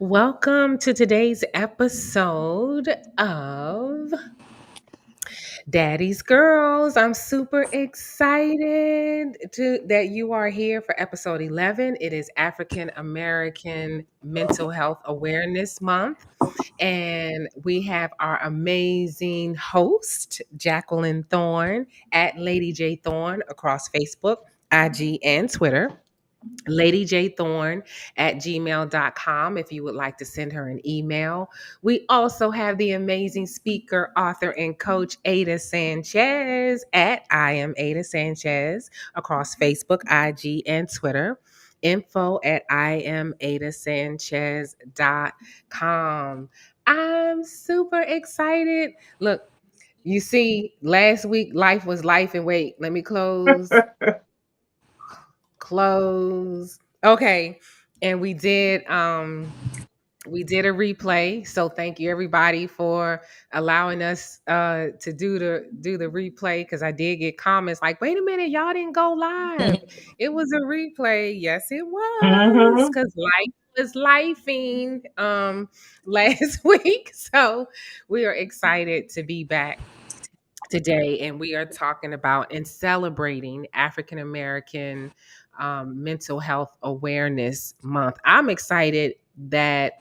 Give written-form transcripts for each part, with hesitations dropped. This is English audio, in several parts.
Welcome to today's episode of Daddy's girls, I'm super excited that you are here for episode 11. It is African American Mental Health Awareness Month, and we have our amazing host, Jacqueline Thorne at Lady J Thorne across Facebook, IG, and Twitter. Lady J Thorne at gmail.com if you would like to send her an email. We also have the amazing speaker, author, and coach Aida Sanchez at I am Aida Sanchez across Facebook, IG, and Twitter. Info at IamAidaSanchez.com. I'm super excited. Look, you see, last week life was life, and wait, let me close. Okay. And we did a replay. So thank you everybody for allowing us to do the replay, because I did get comments like, wait a minute, y'all didn't go live. It was a replay. Yes, it was, Hmm. because life was lifing last week. So we are excited to be back today, and we are talking about and celebrating African American Mental Health Awareness Month. I'm excited that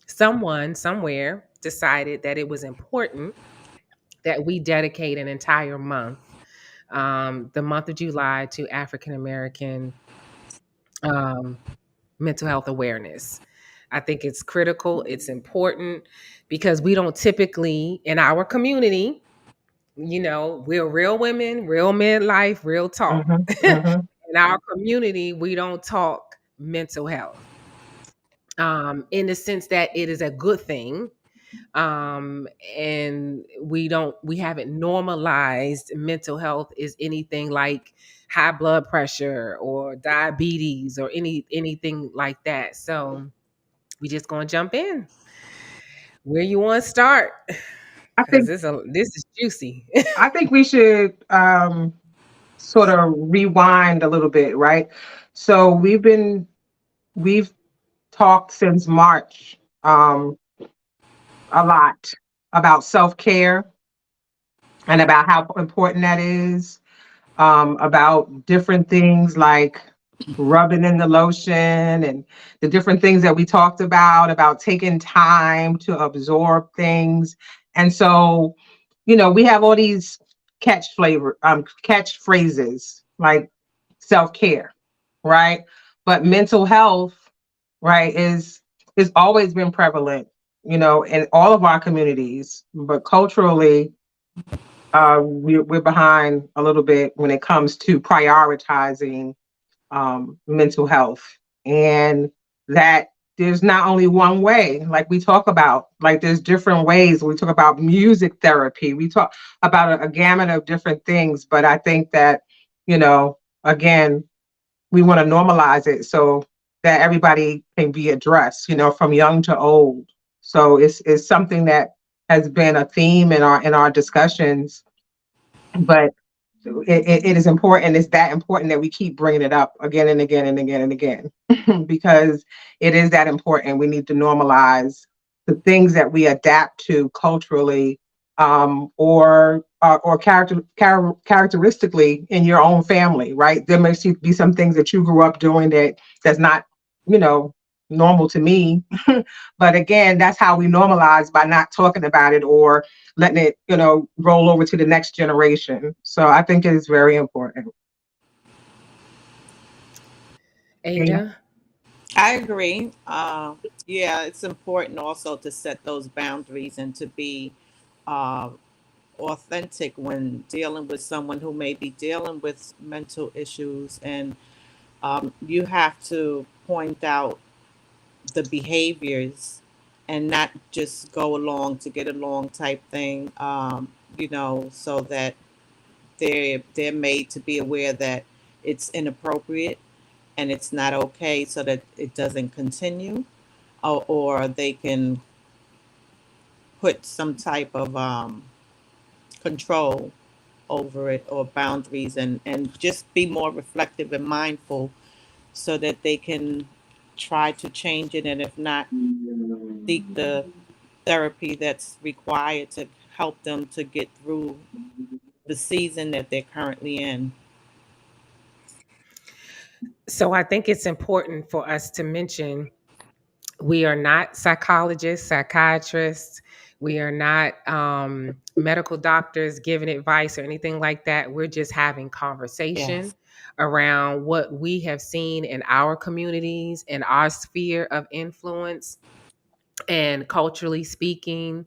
someone somewhere decided that it was important that we dedicate an entire month, the month of July, to African American um, mental health awareness. I think it's critical, it's important, because we don't typically in our community, we're real women, real midlife, real talk. Hmm. Hmm. In our community, we don't talk mental health in the sense that it is a good thing. And we haven't normalized mental health is anything like high blood pressure or diabetes or anything like that. So we just gonna jump in. Where you want to start? I Because think this is juicy. I think we should sort of rewind a little bit, right? So we've talked since March a lot about self care and about how important that is, about different things like rubbing in the lotion and the different things that we talked about taking time to absorb things. And so, we have all these catchphrases like self-care, right? But mental health, right, is always been prevalent, in all of our communities, but culturally we're behind a little bit when it comes to prioritizing mental health. And that there's not only one way, like we talk about, like there's different ways. We talk about music therapy, we talk about a gamut of different things. But I think that, again, we want to normalize it so that everybody can be addressed, from young to old. So it's something that has been a theme in our discussions, but it is important. It's that important that we keep bringing it up again and again and again and again because it is that important. We need to normalize the things that we adapt to culturally, or characteristically in your own family, right? There may be some things that you grew up doing that's not, you know, normal to me. But again, that's how we normalize, by not talking about it or letting it, roll over to the next generation. So I think it is very important. Yeah. Ada. I agree. Yeah, it's important also to set those boundaries and to be uh, authentic when dealing with someone who may be dealing with mental issues. And you have to point out the behaviors and not just go along to get along type thing, so that they're made to be aware that it's inappropriate and it's not okay, so that it doesn't continue, or they can put some type of control over it, or boundaries, and just be more reflective and mindful so that they can try to change it, and if not, seek the therapy that's required to help them to get through the season that they're currently in. So I think it's important for us to mention we are not psychologists, psychiatrists. We are not medical doctors giving advice or anything like that. We're just having conversation Yes. around what we have seen in our communities and our sphere of influence. And culturally speaking,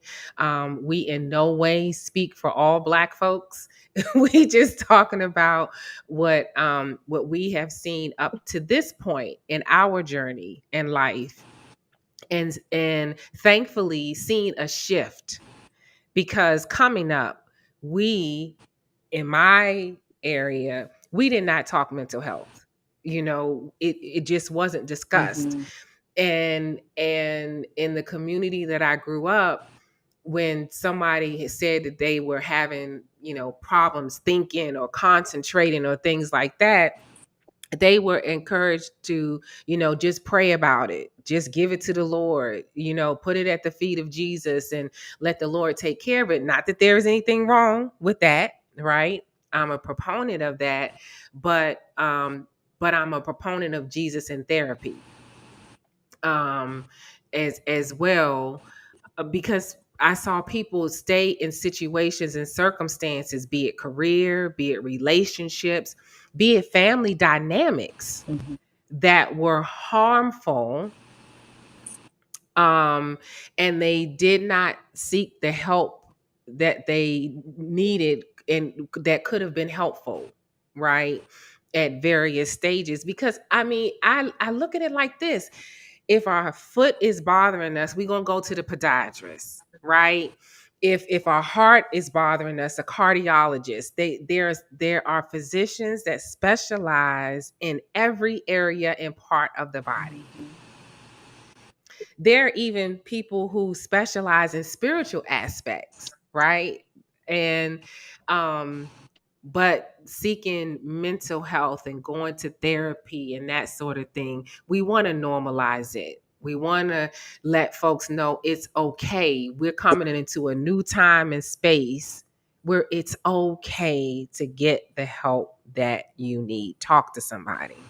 we in no way speak for all Black folks. We just talking about what we have seen up to this point in our journey in life, and thankfully seen a shift, because coming up, we in my area, we did not talk mental health. It just wasn't discussed. Mm-hmm. And in the community that I grew up, when somebody had said that they were having, problems thinking or concentrating or things like that, they were encouraged to, just pray about it. Just give it to the Lord, put it at the feet of Jesus and let the Lord take care of it. Not that there is anything wrong with that, right? I'm a proponent of that, but I'm a proponent of Jesus in therapy, um, as well, because I saw people stay in situations and circumstances, be it career, be it relationships, be it family dynamics, Mm-hmm. that were harmful, um, and they did not seek the help that they needed and that could have been helpful, right? At various stages. Because I look at it like this: if our foot is bothering us, we're gonna go to the podiatrist, right? If our heart is bothering us, a cardiologist. There are physicians that specialize in every area and part of the body. There are even people who specialize in spiritual aspects, right? And um but seeking mental health and going to therapy and that sort of thing, we want to normalize it. We want to let folks know it's okay. We're coming into a new time and space where it's okay to get the help that you need. Talk to somebody.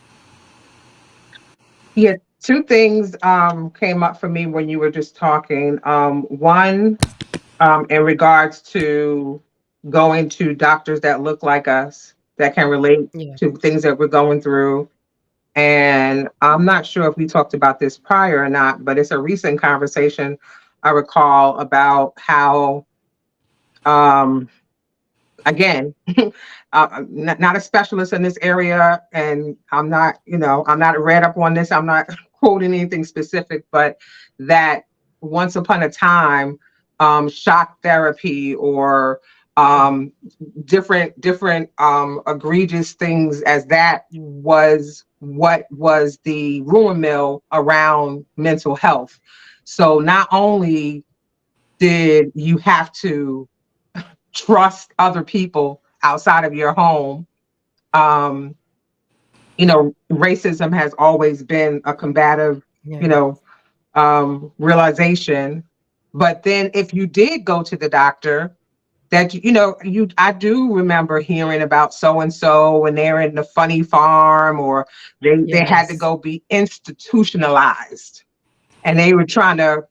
Yeah, two things came up for me when you were just talking. One, in regards to going to doctors that look like us, that can relate Yeah. to things that we're going through. And I'm not sure if we talked about this prior or not, but it's a recent conversation I recall about how, um, again, not a specialist in this area, and I'm not read up on this. I'm not quoting anything specific, but that once upon a time, shock therapy or um, different egregious things as that was what was the rumor mill around mental health. So not only did you have to trust other people outside of your home. Um, Racism has always been a combative, you Yeah. know, realization. But then if you did go to the doctor, that I do remember hearing about so and so when they're in the funny farm, or they had to Yes. go be institutionalized, and they were trying to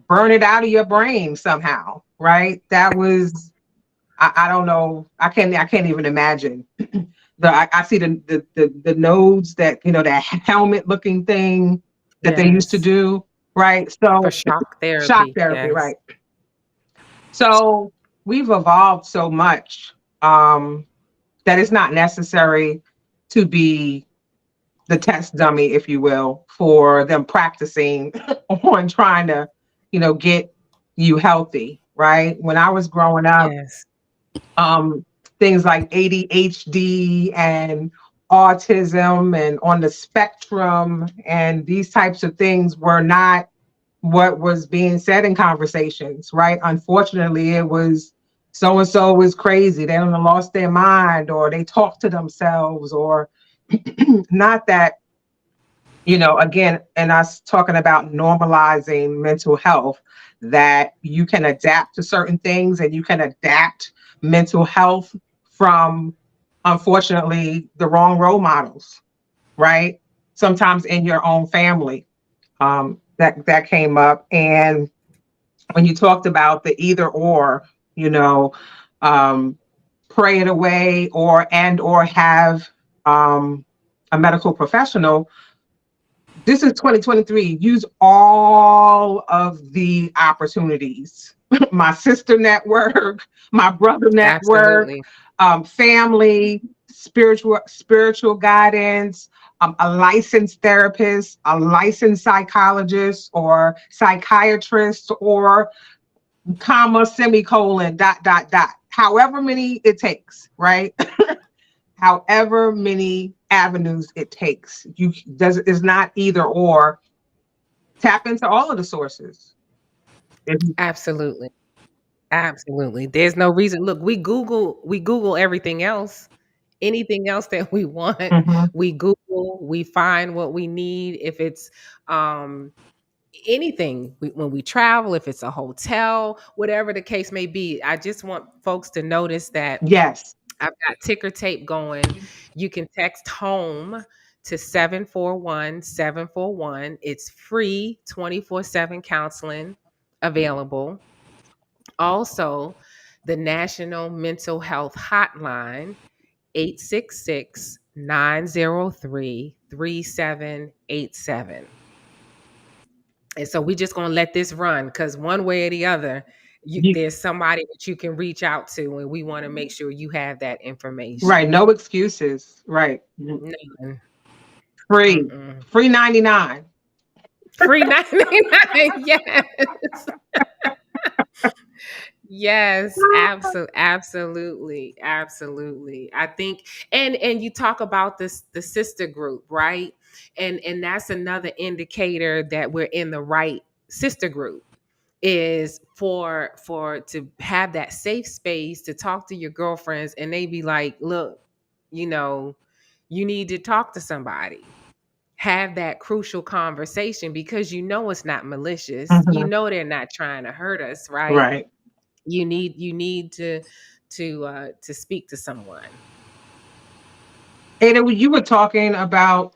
burn it out of your brain somehow, right? That was I don't know. I can't even imagine. I see the nodes, that that helmet looking thing that they used to Yes. do, right? For So shock shock therapy. therapy, Yes. right? So we've evolved so much, that it's not necessary to be the test dummy, if you will, for them practicing on trying to, get you healthy, right? When I was growing up, Yes. um, things like ADHD and autism and on the spectrum and these types of things were not what was being said in conversations, right? Unfortunately, it was so and so was crazy. They don't lost their mind, or they talk to themselves, or not that, again, and us talking about normalizing mental health, that you can adapt to certain things and you can adapt mental health from, unfortunately, the wrong role models, right? Sometimes in your own family, that came up. And when you talked about the either or, you know, um, pray it away or have a medical professional. This is 2023. Use all of the opportunities. My sister network, my brother network, Absolutely. family, spiritual guidance, a licensed therapist, a licensed psychologist or psychiatrist, or comma, semicolon, dot, dot, dot. However many it takes, right? However many avenues it takes. You does is not either or. Tap into all of the sources. If you- Absolutely. Absolutely. There's no reason. Look, we Google everything else. Anything else that we want, Mhm. we Google, we find what we need. If it's um anything when we travel, if it's a hotel, whatever the case may be. I just want folks to notice that Yes. I've got ticker tape going. You can text home to 741-741. It's free 24/7 counseling available. Also, the National Mental Health Hotline, 866-903-3787. And so we just gonna let this run because one way or the other, You, there's somebody that you can reach out to, and we want to make sure you have that right. information. No excuses. Right. None. Free. Mm-mm. Free 99. Free 99. Yes. Yes, absolutely, absolutely. I think, and you talk about this the sister group, right? And that's another indicator that we're in the right sister group, is for to have that safe space to talk to your girlfriends and they be like, look, you know, you need to talk to somebody. Have that crucial conversation because you know it's not malicious. You Mhm. know they're not trying to hurt us, right? Right. You need to speak to someone. Ada, you were talking about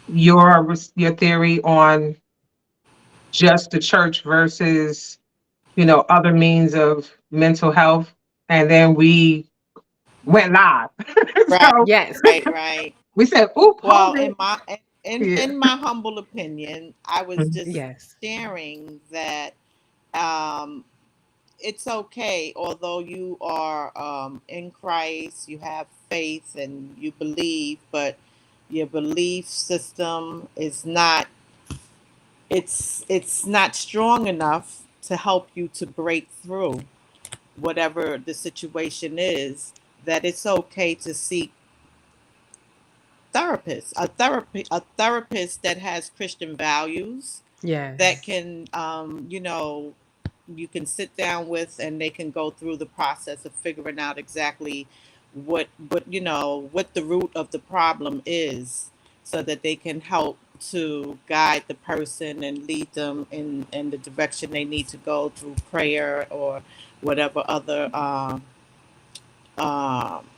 your theory on just the church versus, other means of mental health, and then we went live. Right, So Yes. right. we said, "Oop, Well, hold it." Yeah. in my humble opinion, I was Mhm. just Yes. sharing that um, it's okay, although you are in Christ, you have faith and you believe, but your belief system is not it's not strong enough to help you to break through whatever the situation is. That it's okay to seek a therapist that has Christian values that Yes. can, you can sit down with, and they can go through the process of figuring out exactly what the root of the problem is, so that they can help to guide the person and lead them in the direction they need to go through prayer or whatever other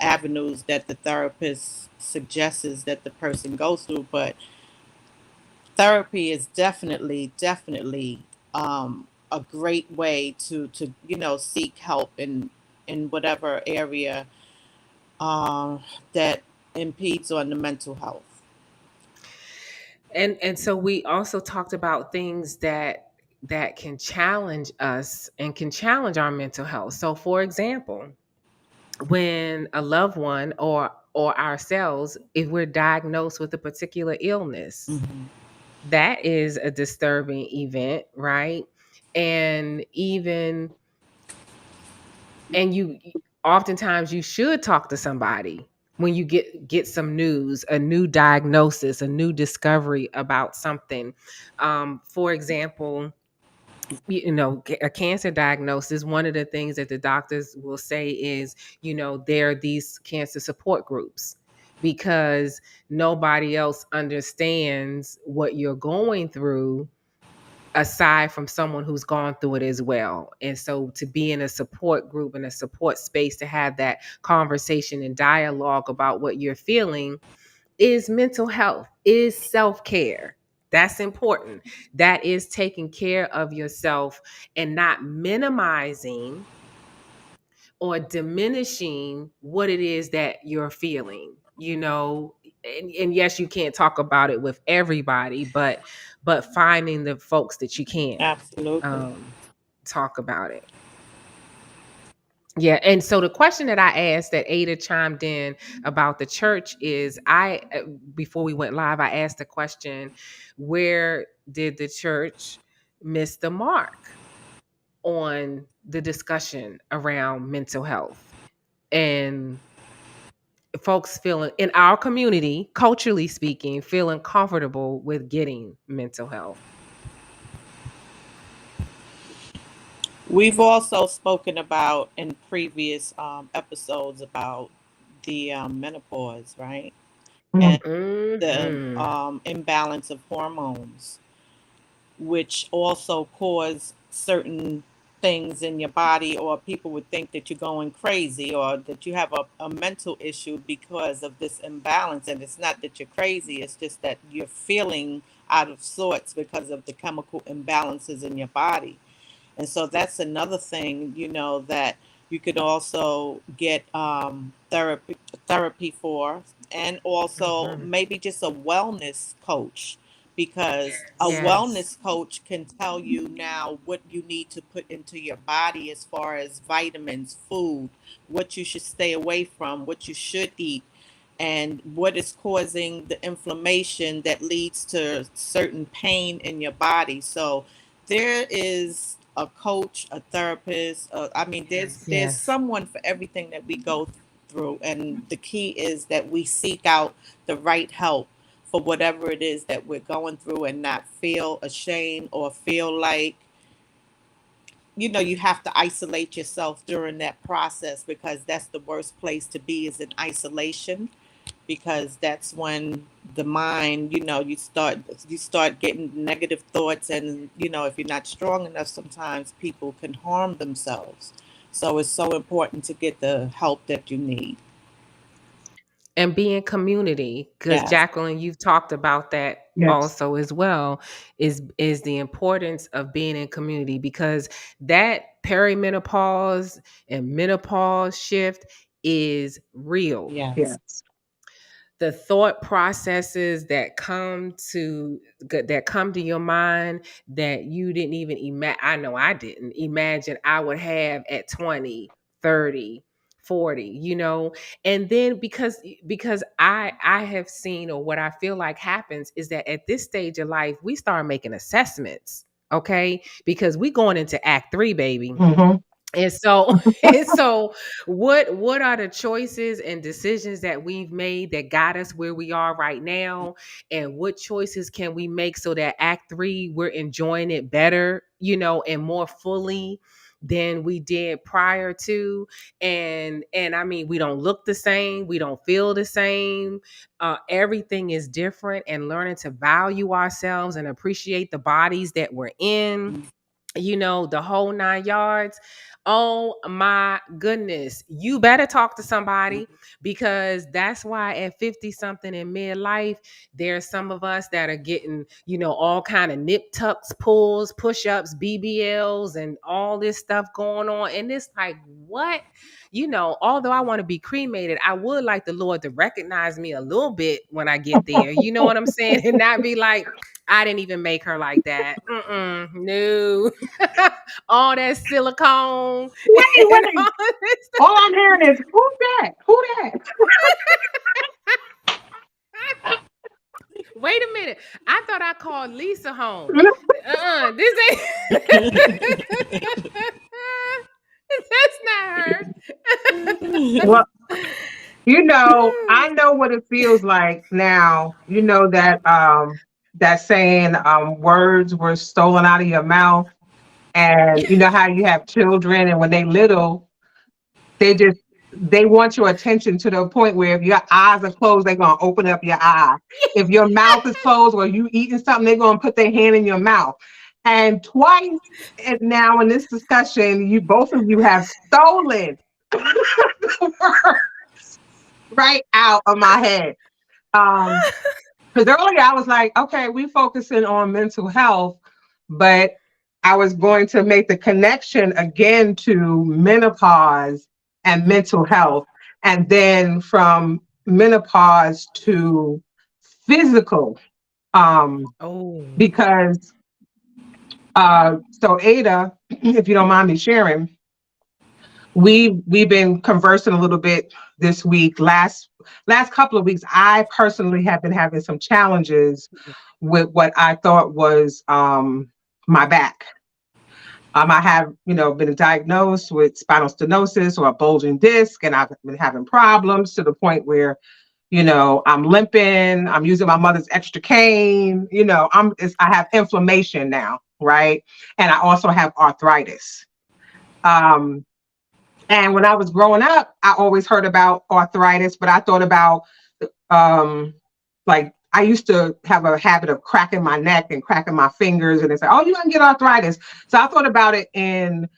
avenues that the therapist suggests that the person goes through. But therapy is definitely a great way to seek help in whatever area that impedes on the mental health. And so we also talked about things that can challenge us and can challenge our mental health. So for example, when a loved one or ourselves, if we're diagnosed with a particular illness, Hmm. that is a disturbing event, right? And even and you oftentimes you should talk to somebody when you get some news, a new diagnosis, a new discovery about something. For example, a cancer diagnosis, one of the things that the doctors will say is, there are these cancer support groups, because nobody else understands what you're going through aside from someone who's gone through it as well. And so to be in a support group and a support space to have that conversation and dialogue about what you're feeling is mental health, is self-care. That's important. That is taking care of yourself and not minimizing or diminishing what it is that you're feeling, and yes, you can't talk about it with everybody, but finding the folks that you can Absolutely. um talk about it. Yeah, and so the question that I asked that Ada chimed in about the church is, before we went live, I asked the question, where did the church miss the mark on the discussion around mental health? And folks feeling in our community, culturally speaking, feeling comfortable with getting mental health. We've also spoken about in previous episodes about the menopause, right? And the Hmm. imbalance of hormones, which also cause certain things in your body, or people would think that you're going crazy or that you have a mental issue because of this imbalance. And it's not that you're crazy, it's just that you're feeling out of sorts because of the chemical imbalances in your body. And so that's another thing, that you could also get therapy for, and also Hmm. maybe just a wellness coach, because a Yes. wellness coach can tell you now what you need to put into your body as far as vitamins, food, what you should stay away from, what you should eat, and what is causing the inflammation that leads to certain pain in your body. So there is a coach, a therapist. I mean, there's Yes. someone for everything that we go through, and the key is that we seek out the right help for whatever it is that we're going through, and not feel ashamed or feel like you have to isolate yourself during that process, because that's the worst place to be, is in isolation, because that's when the mind, you start getting negative thoughts, and if you're not strong enough, sometimes people can harm themselves. So it's so important to get the help that you need. And be in community, because Yes. Jacqueline, you've talked about that Yes. also as well, is the importance of being in community, because that perimenopause and menopause shift is real. Yes. Yes. The thought processes that come to your mind that you didn't even imagine. I know I didn't imagine I would have at 20, 30, 40, and then because I have seen, or what I feel like happens is that at this stage of life we start making assessments, okay, because we going into act 3, baby. Hmm. And so, and so, what are the choices and decisions that we've made that got us where we are right now? And what choices can we make so that Act 3 we're enjoying it better, and more fully than we did prior to? And I mean, we don't look the same, we don't feel the same. Everything is different, and learning to value ourselves and appreciate the bodies that we're in, the whole 9 yards. Oh my goodness. You better talk to somebody, because that's why at 50 something in midlife, there's some of us that are getting, all kind of nip tucks, pulls, push-ups, BBLs, and all this stuff going on. And it's like, what? Although I want to be cremated, I would like the Lord to recognize me a little bit when I get there. You know what I'm saying? And not be like, I didn't even make her like that. No. All that silicone Wait, and wait. all this stuff. All I'm hearing is, who's that? Who that? Wait a minute. I thought I called Lisa home. This ain't. That's not Well, her. I know what it feels like now. You know that saying, words were stolen out of your mouth. And you know how you have children, and when they little, they just they want your attention to the point where if your eyes are closed, they're gonna open up your eye. If your mouth is closed or you eating something, they're gonna put their hand in your mouth. And twice and now in this discussion, you both of you have stolen the words right out of my head. Um, because earlier I was like, okay, we focusing on mental health, but I was going to make the connection again to menopause and mental health, and then from menopause to physical. Oh. Because so Ada, if you don't mind me sharing, we've been conversing a little bit this week. Last couple of weeks, I personally have been having some challenges with what I thought was my back. I have, been diagnosed with spinal stenosis or a bulging disc, and I've been having problems to the point where, I'm limping. I'm using my mother's extra cane. I have inflammation now, right? And I also have arthritis. Um, and when I was growing up, I always heard about arthritis, but I thought about um, like I used to have a habit of cracking my neck and cracking my fingers, and they say, "Oh, you're gonna get arthritis." So I thought about it in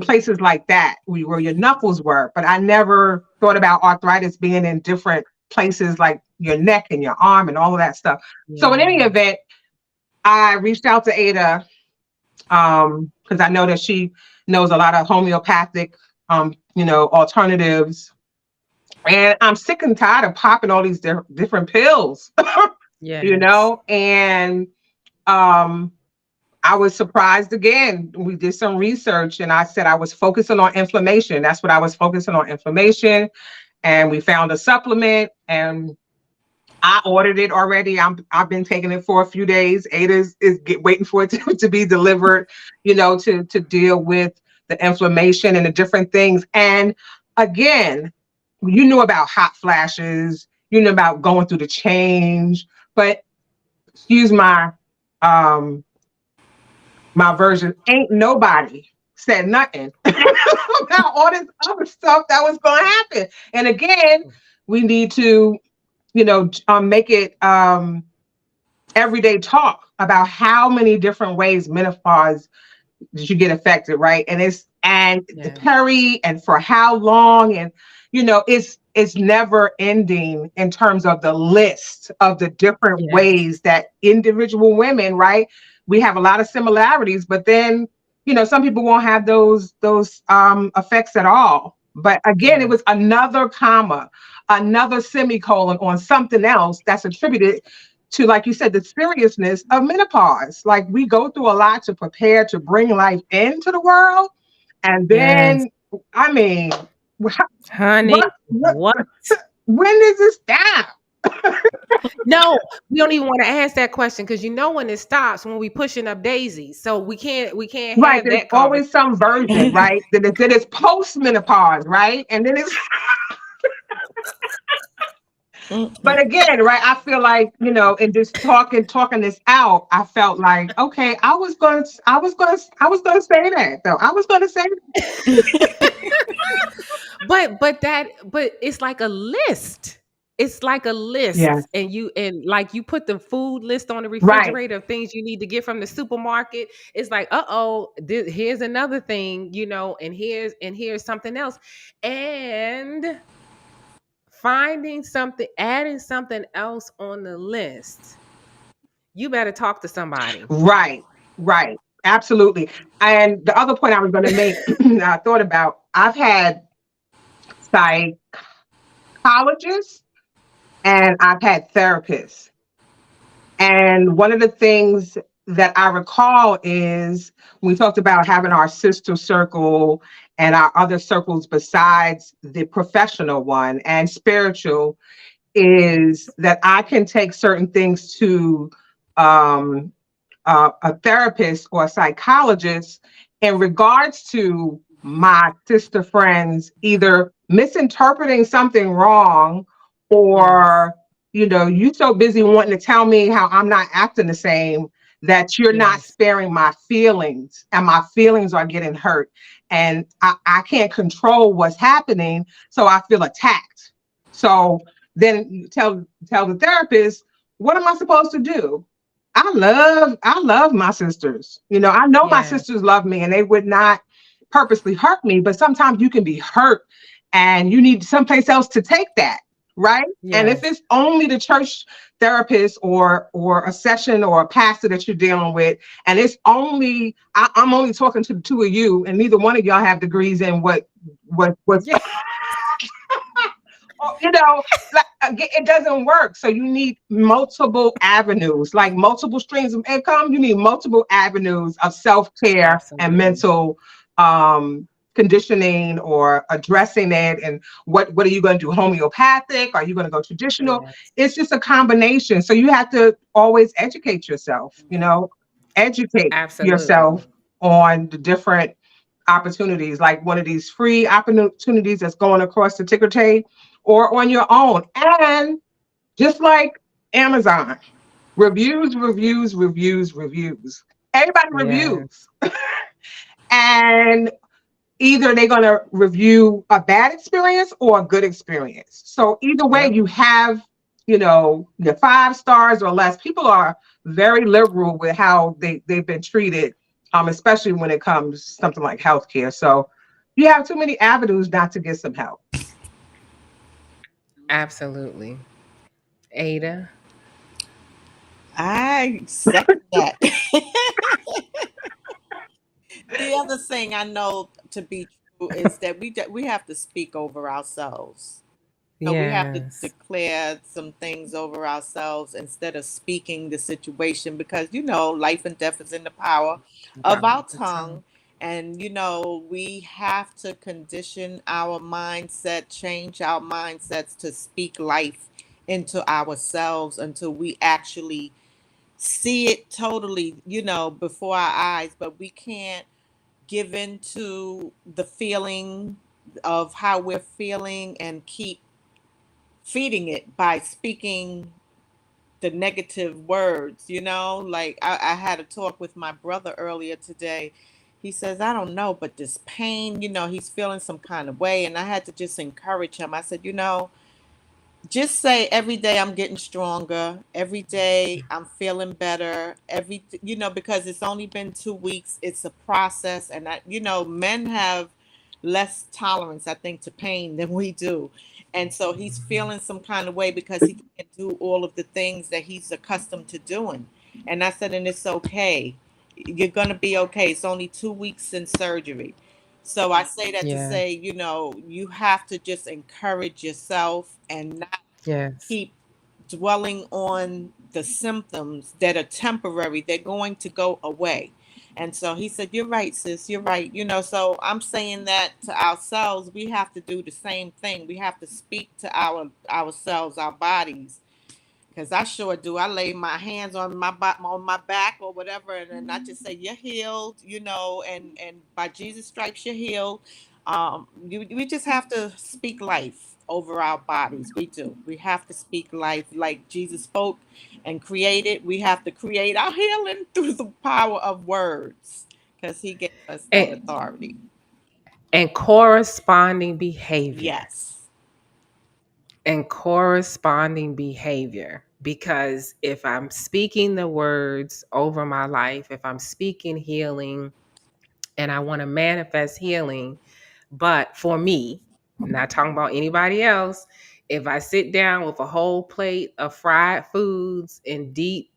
places like that, where your knuckles were, but I never thought about arthritis being in different places like your neck and your arm and all of that stuff. So in any Yeah. event, I reached out to Ada because I know that she knows a lot of homeopathic, alternatives. And I'm sick and tired of popping all these different pills, Yes. and um, I was surprised again. We did some research and I said I was focusing on inflammation. That's what I was focusing on, inflammation. And we found a supplement and I ordered it already. I've been taking it for a few days. Waiting for it to be delivered, to deal with the inflammation and the different things. And again, you knew about hot flashes, you knew about going through the change, but excuse um my version, ain't nobody said nothing about all this other stuff that was going to happen. And again, we need to, make it everyday talk about how many different ways menopause did you get affected, right? And the Yes. peri and for how long, and it's never ending in terms of the list of the different Yes. ways that individual women, right? We have a lot of similarities, but then some people won't have those effects at all. But again, it Yes. was another comma, another semicolon on something else that's attributed to, like you said, the seriousness of menopause. Like we go through a lot to prepare to bring life into the world. And Yes. then, I mean, Honey, what, what? when does it stop? No, we don't even want to ask that question because when it stops when we pushing up daisies. So we can't Right. have There's that always conversation. some version, right? Then it's post menopause, right? And then it's, but again, right? I feel like, in just talking this out, I felt like, okay, I was going to say that though. I was going to say, But it's like a list. It's like a yeah, list, and like you put the food list on the right. refrigerator of things you need to get from the supermarket. It's like, here's another thing, and here's something else, and adding something else on the list. You better talk to somebody. Right, right. Absolutely. And the other point I was going to make, I thought about, I've had psychologists and I've had therapists. And one of the things that I recall is we talked about having our sister circle and our other circles besides the professional one and spiritual, is that I can take certain things to um, a therapist or a psychologist in regards to my sister friends either misinterpreting something wrong, Yes. or you so busy wanting to tell me how I'm not acting the same that you're not Yes. sparing my feelings, and my feelings are getting hurt, and I can't control what's happening, so I feel attacked. So then you tell the therapist, what am I supposed to do? I love my sisters. I know my Yeah. sisters love me and they would not purposely hurt me, but sometimes you can be hurt and you need someplace else to take that, right? And if Yes. it's only the church therapist or a session or a pastor that you're dealing with, and it's only I'm only talking to the two of you, and neither one of y'all have degrees in what's Yeah. like, it doesn't work. So you need multiple avenues, like multiple streams of income. You need multiple avenues of self-care and Absolutely. mental um, conditioning or addressing it. And what are you going to do? Homeopathic? Are you going to go traditional? Yes. It's just a combination. So you have to always educate yourself, educate Absolutely. yourself on the different opportunities, like one of these free opportunities that's going across the ticker tape or on your own. And just like Amazon, reviews, reviews, reviews, reviews. Everybody Yeah. reviews. And either they're going to review a bad experience or a good experience. So either way, Yep. you have, your 5 stars or less. People are very liberal with how they've been treated, especially when it comes to something like healthcare. So you have too many avenues not to get some help. Absolutely. Ada. I second that. The other thing I know to be true is that we have to speak over ourselves. We have to Yes. declare some things over ourselves instead of speaking the situation, because life and death is in the power of Power our of the tongue. tongue. And we have to condition our mindset, change our mindsets to speak life into ourselves until we actually see it totally, before our eyes. But we can't give into the feeling of how we're feeling and keep feeding it by speaking the negative words. Like I had a talk with my brother earlier today. He says, I don't know, but this pain, he's feeling some kind of way. And I had to just encourage him. I said, just say every day I'm getting stronger. Every day I'm feeling better. Because it's only been 2 weeks. It's a process. And men have less tolerance, I think, to pain than we do. And so he's feeling some kind of way because he can't do all of the things that he's accustomed to doing. And I said, and it's okay. You're going to be okay. It's only 2 weeks in surgery. So I say that to Yeah. say, you have to just encourage yourself and not Yes. keep dwelling on the symptoms that are temporary. They're going to go away. And so he said, you're right, sis, you're right. So I'm saying that to ourselves, we have to do the same thing. We have to speak to ourselves, our bodies, because I sure do. I lay my hands on on my back or whatever, and then I just say, "You're healed," and by Jesus' stripes, you're healed. We just have to speak life over our bodies. We do. We have to speak life like Jesus spoke and created. We have to create our healing through the power of words, because He gave us that And, authority. and corresponding behavior. Yes. And corresponding behavior. Because if I'm speaking the words over my life, if I'm speaking healing and I want to manifest healing, but for me, not talking about anybody else, if I sit down with a whole plate of fried foods and deep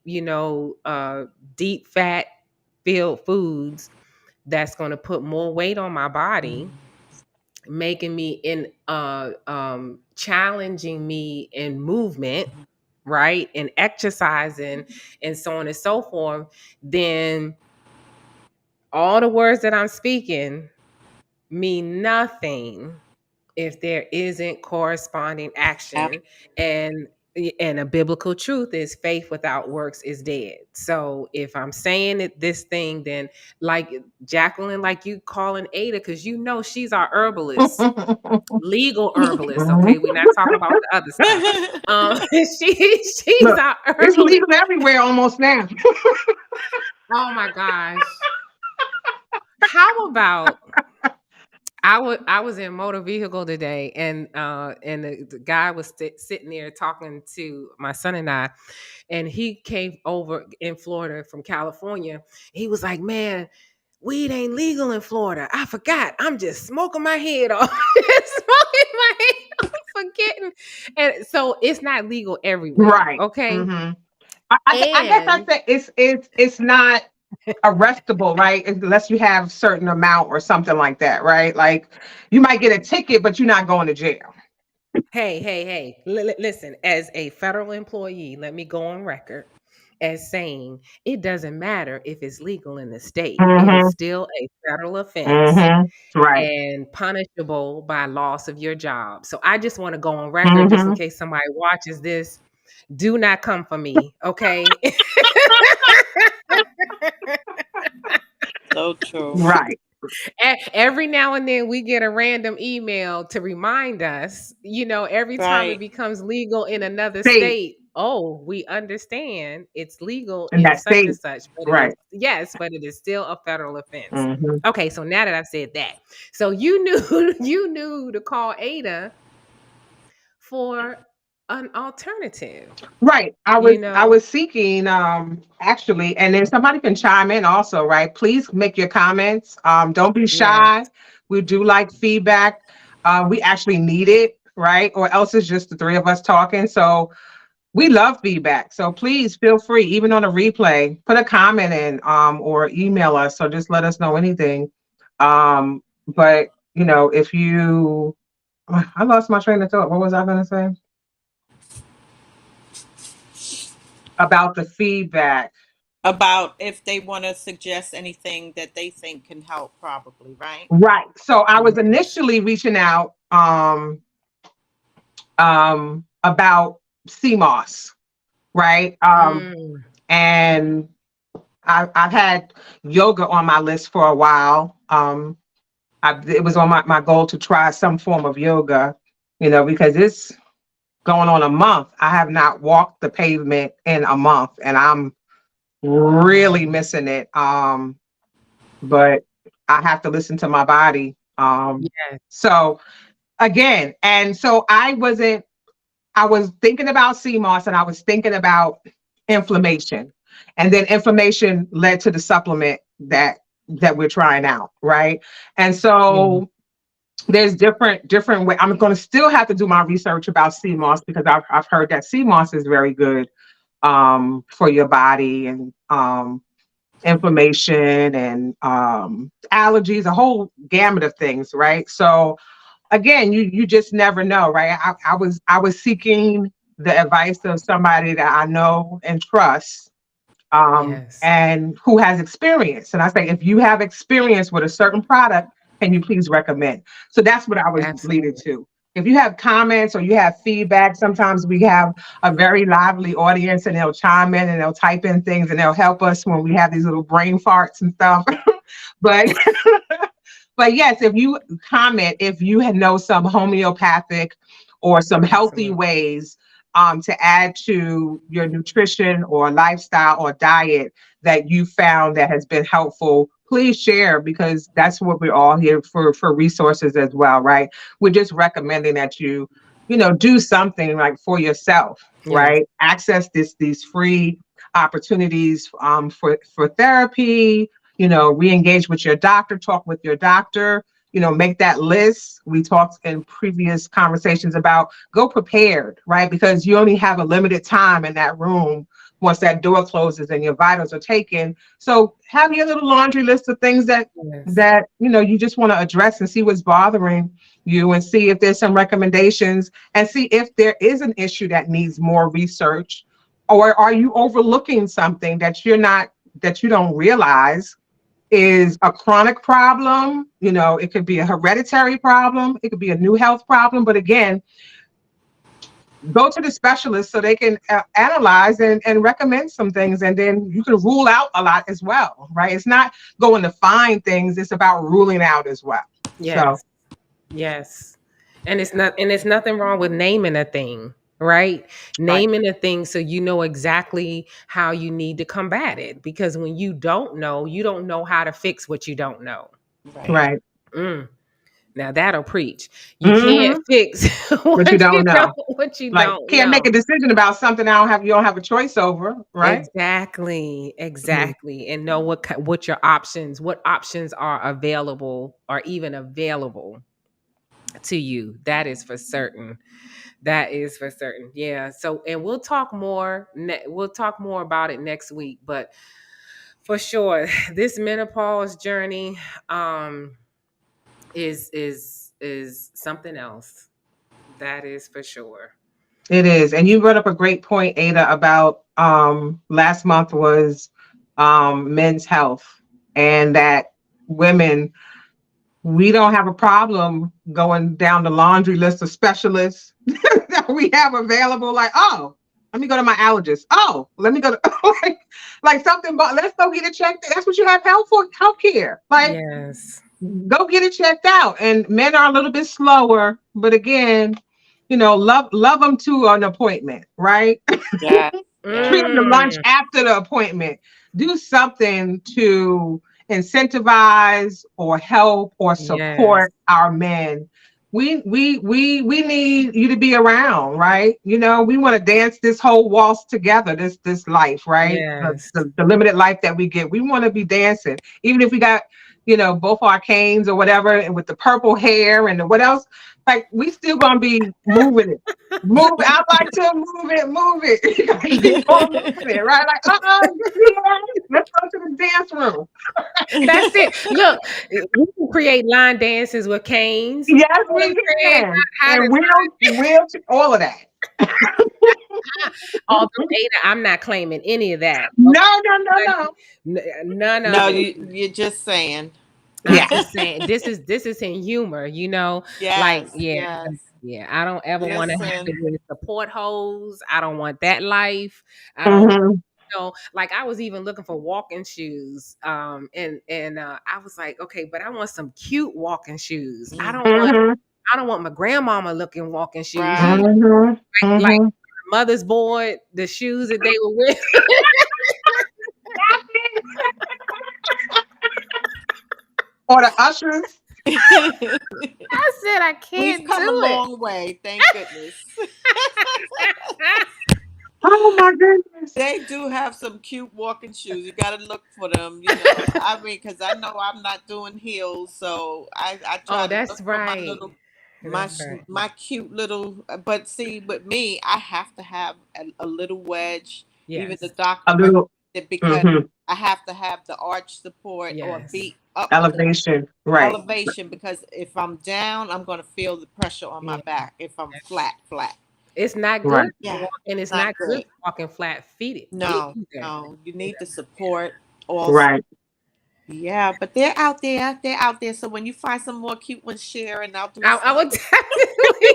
fat filled foods, that's going to put more weight on my body, making me in challenging me in movement, right, and exercising and so on and so forth, then all the words that I'm speaking mean nothing if there isn't corresponding action. And a biblical truth is faith without works is dead. So if I'm saying it this thing, then like Jacqueline, like you calling Ada, because she's our herbalist, legal herbalist. Okay, we're not talking about the other stuff. She's Look, our it's herbalist. legal everywhere almost now. Oh my gosh. How about I was in motor vehicle today, and the guy was sitting there talking to my son and I, and he came over in Florida from California. He was like, "Man, weed ain't legal in Florida. I forgot. I'm just smoking my head off, smoking my head off, forgetting." And so it's not legal everywhere. Right. Okay, Hmm. I guess I and said it's not arrestable, right? Unless you have certain amount or something like that, right? Like you might get a ticket, but you're not going to jail. hey, listen, as a federal employee, let me go on record as saying it doesn't matter if it's legal in the state. It is Hmm. still a federal offense Hmm. Right. and punishable by loss of your job. So I just want to go on record just in Hmm. case somebody watches this. Do not come for me, okay? So true. Right. Every now and then we get a random email to remind us, every time it Right. becomes legal in another State state. Oh, we understand it's legal in in that such and state. such, but it is, Right. yes, but it is still a federal offense. Hmm. Okay, so now that I've said that, so you knew you knew to call Ada for an alternative, Right. I was you I know? was seeking actually, and then somebody can chime in also, right? Please make your comments. Don't be Yes, shy. We do like feedback. We actually need it, right? Or else it's just the three of us talking. So we love feedback. So please feel free, even on a replay, put a comment in or email us. So just let us know anything. But if you I lost my train of thought. What was I gonna say? About the feedback. About if they want to suggest anything that they think can help, probably, right? Right. So I was yes. initially reaching out about CMOS, right? Mm, And I've had yoga on my list for a while. It was on my goal to try some form of yoga, because it's going on a month. I have not walked the pavement in a month, and I'm really wow. missing it. But I have to listen to my body. Yes, So again, and so I was thinking about CMOS and I was thinking about inflammation. And then inflammation led to the supplement that we're trying out, right? And yeah, so there's different way. I'm going to still have to do my research about CMOS because I've heard that CMOS is very good for your body and inflammation and allergies, a whole gamut of things, right? So again, you just never know, right? I was seeking the advice of somebody that I know and trust, yes, and who has experience. And I say, if you have experience with a certain product, can you please recommend? So that's what I was leading absolutely. to. If you have comments or you have feedback, sometimes we have a very lively audience and they'll chime in and they'll type in things and they'll help us when we have these little brain farts and stuff. but but yes, if you comment, if you know some homeopathic or some healthy Absolutely. ways to add to your nutrition or lifestyle or diet that you found that has been helpful, please share because that's what we're all here for resources as well, right? We're just recommending that you do something like for yourself, Yes, right? Access these free opportunities for therapy, re-engage with your doctor, talk with your doctor, make that list. We talked in previous conversations about go prepared, right? Because you only have a limited time in that room once that door closes and your vitals are taken. So have your little laundry list of things that yes, that you just want to address and see what's bothering you and see if there's some recommendations and see if there is an issue that needs more research, or are you overlooking something that you don't realize is a chronic problem. It could be a hereditary problem. It could be a new health problem. But again, go to the specialist so they can analyze and recommend some things. And then you can rule out a lot as well, right? It's not going to find things. It's about ruling out as well. So, yes, yes. And it's nothing wrong with naming a thing, right? right, Naming a thing so you know exactly how you need to combat it. Because when you don't know how to fix what you don't know. Right. right. Mm. Now that'll preach. You can't Mm-hmm. fix But you what don't you know. Like, don't can't make a know. decision about something you don't have a choice over, right? Exactly, Mhm. exactly, and know what your options, what options are available, or even available to you. That is for certain. That is for certain. Yeah. So, and we'll talk more. We'll talk more about it next week. But for sure, this menopause journey um, is something else. That is for sure. It is. And you brought up a great point, Ada, about last month was men's health, and that women, we don't have a problem going down the laundry list of specialists that we have available. Like, oh, let me go to my allergist. Oh, let me go to like something, but let's go get it checked. That's what you have health for, healthcare. Like, Yes. go get it checked out. And men are a little bit slower, but again, love them to an appointment, right? Yeah, yeah. Treat them to lunch Mm, after the appointment. Do something to incentivize or help or yes. support our men. We need you to be around, right? We want to dance this whole waltz together, this life, right? The, Yes. the, the limited life that we get. We want to be dancing, even if we got both our canes or whatever, and with the purple hair and what else. Like, we still gonna be moving it. Move. I like to move it, move it. You gotta keep on moving it, right? Like, let's go to the dance room. That's it. Look, we can create line dances with canes. You Yes, know what we I'm saying? can. How And to we'll all of that. although Ada, I'm not claiming any of that. Okay, No, no, no, no. none of No, it. you're just saying. I'm Yeah. just saying this is in humor. Like, Yes, yeah, yes. yeah. I don't ever want to have to Listen. get support hose. I don't want that life. I don't Hmm. like I was even looking for walking shoes. And I was like, okay, but I want some cute walking shoes. I don't want Hmm. I don't want my grandmama looking walking shoes. Right. Hmm. Like Hmm. mother's board, the shoes that they were wearing. Or the ushers. I said I We've can't come a do it. long way, thank goodness. Oh my goodness. They do have some cute walking shoes. You got to look for them. I mean, because I know I'm not doing heels, so I Oh, try to that's look for my right. little That's right. my cute little. But see, with me, I have to have a little wedge. Even the Yes. doctor A recommended little it because mhm, I have to have the arch support or Yes. be up elevation. Right. elevation because if I'm down, I'm going to feel the pressure on my Yeah. back. If I'm flat, flat. It's not good Right. to Yeah, walk, and it's not not good good. walking flat feet No, either. no, you need the support also. Right. Yeah, but they're out there. They're out there. So when you find some more cute ones, share, and I'll do I some. would definitely,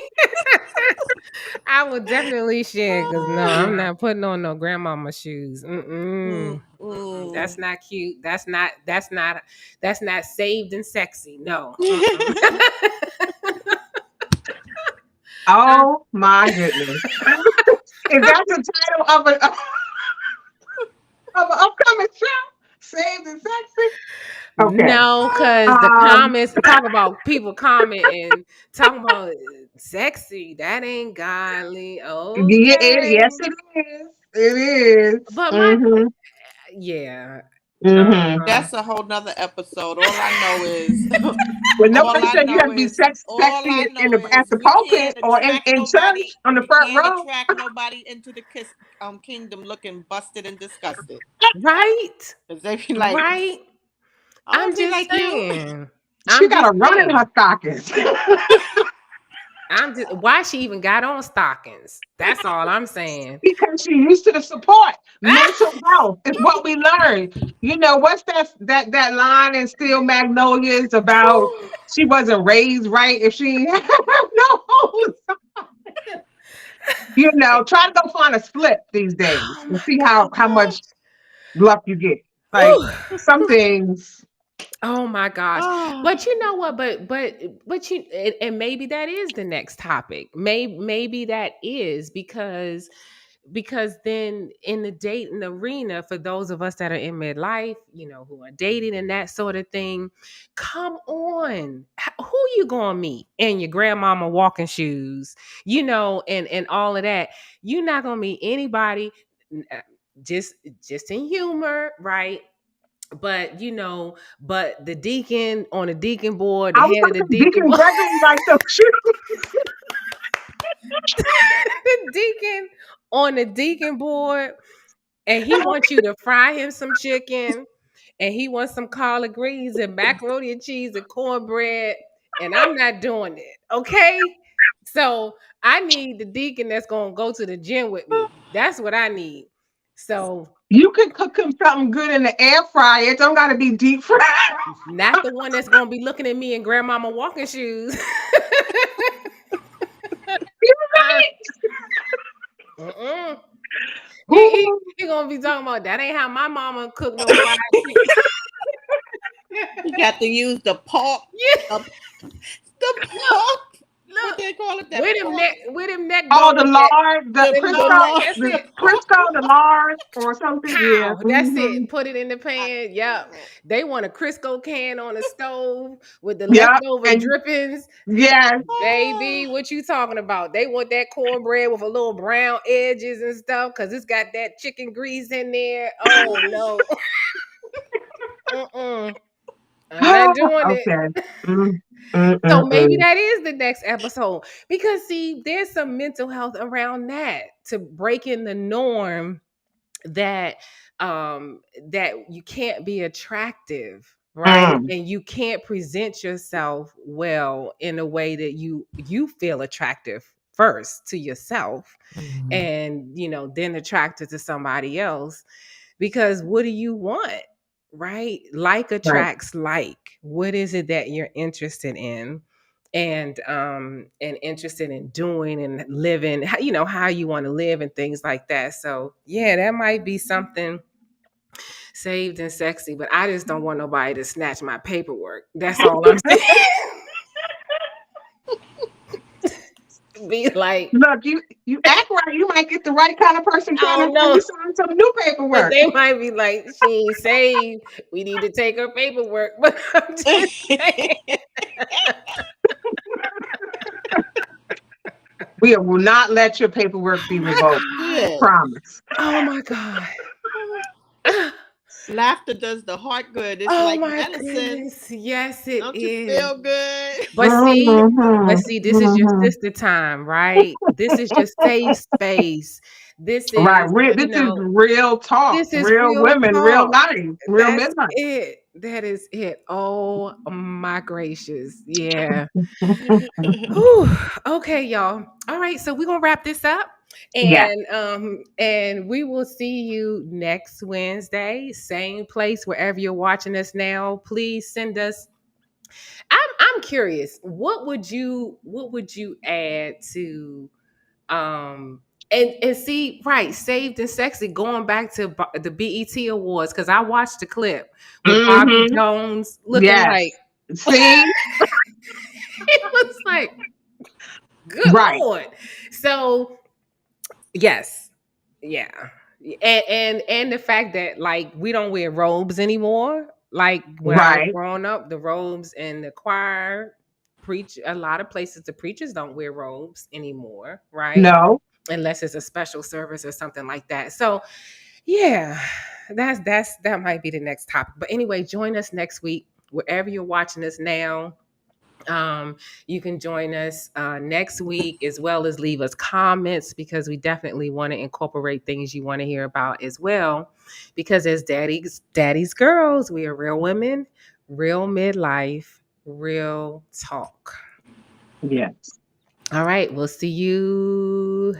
I would definitely share because no, I'm Ah, not putting on no grandmama shoes. mm, Mm-mm. Mm-mm. mm. That's not cute. That's not saved and sexy. No. Mm-mm. Oh my goodness. Is that the title of an upcoming show? Saved and sexy? Okay. No, because the Um, comments talk about people commenting, talking about sexy. That ain't godly. yeah, Okay. yes, it is. It is. But my Mm-hmm. yeah. Mm-hmm. Uh-huh. That's a whole nother episode. All I know is, Well, nobody all I said you have know to be is, all sexy I in know at is, the pulpit or in church on the You front can't row. attract nobody into the kingdom looking busted and disgusted. Right. Cause they be like, Right. I want I'm to be just like you. saying. She I'm got just a run in saying. her stockings. I'm just why she even got on stockings. That's all I'm saying. Because she used to the support. Mental health is what we learned. What's that line in Steel Magnolias about she wasn't raised right if she had no try to go find a slip these days Oh and my see how gosh. much luck you get. Like, Whew. some things. Oh my gosh. Ah, But you know what? But you and maybe that is the next topic. Maybe that is because because then in the dating arena, for those of us that are in midlife, who are dating and that sort of thing, come on, who you gonna meet in your grandmama walking shoes, and all of that? You're not gonna meet anybody, uh, just in humor, right? But but the deacon on the deacon board, the I was head of about the to say deacon Deacon board, Gregory like the shoes. the deacon on the deacon board, and he wants you to fry him some chicken, and he wants some collard greens and macaroni and cheese and cornbread, and I'm not doing it. Okay, so I need the deacon that's gonna go to the gym with me. That's what I need. So You can cook him something good in the air fryer. It don't gotta be deep fried. not the one that's gonna be looking at me in grandmama walking shoes. Mm-mm. He gonna be talking about that ain't how my mama cooked no fried chicken. You got to use the pork, Yeah, the pork. What look, they call it? That where them pork, neck Oh, the bones at? lard, the The Crisco, lard, lard. that's the it. Crisco, the lard, or something. Yeah. Pow, that's it. Put it in the pan. Yep. They want a Crisco can on the stove with the Yeah. leftover And drippings. yes. Baby, what you talking about? They want that cornbread with a little brown edges and stuff because it's got that chicken grease in there. Oh no. Mm-mm. I'm not doing it. Okay. Mm, mm, So mm, maybe mm. that is the next episode because see, there's some mental health around that to break in the norm that that you can't be attractive, right? Mm. And you can't present yourself well in a way that you feel attractive first to yourself, and then attracted to somebody else, because what do you want, right? Like Right. attracts like. What is it that you're interested in, and interested in doing and living, how you want to live and things like that. So yeah, that might be something saved and sexy, but I just don't want nobody to snatch my paperwork. That's all I'm saying. Be like, Look, you act right, you might get the right kind of person I trying to don't bring know. you some new But paperwork. they might be like, she ain't saved. We need to take her paperwork. But I'm just saying. We will not let your paperwork Oh be my revoked. God. Promise. Oh my God. Laughter does the heart good. It's Oh like my medicine. goodness. Yes, it Don't you is. feel good? But see, but Mhm, see, this is your mhm. sister time, right? This is your safe space. This Right. is, This is real talk, this is real real women, real talk. life, real That's midlife. it. That is it. Oh my gracious. Yeah. Whew. Okay, y'all. All right, so we're gonna wrap this up. Yeah. And we will see you next Wednesday, same place, wherever you're watching us now. Please send us. I'm curious. What would you add to and see, right, saved and sexy, going back to the BET Awards, because I watched the clip with Bobby Hmm. Jones looking like Yes. See? it looks like good Right. Lord. So yes, yeah, and the fact that like we don't wear robes anymore. Like when I was Right. growing up, the robes in the choir, preach a lot of places. The preachers don't wear robes anymore, right? No. Unless it's a special service or something like that. So yeah, that might be the next topic. But anyway, join us next week wherever you're watching us now. You can join us next week, as well as leave us comments, because we definitely want to incorporate things you want to hear about as well. Because as daddy's girls, we are real women, real midlife, real talk. Yes. All right, we'll see you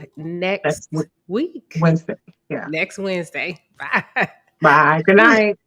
That's next week. Wednesday. Yeah. Next Wednesday. Bye. Bye. Good night.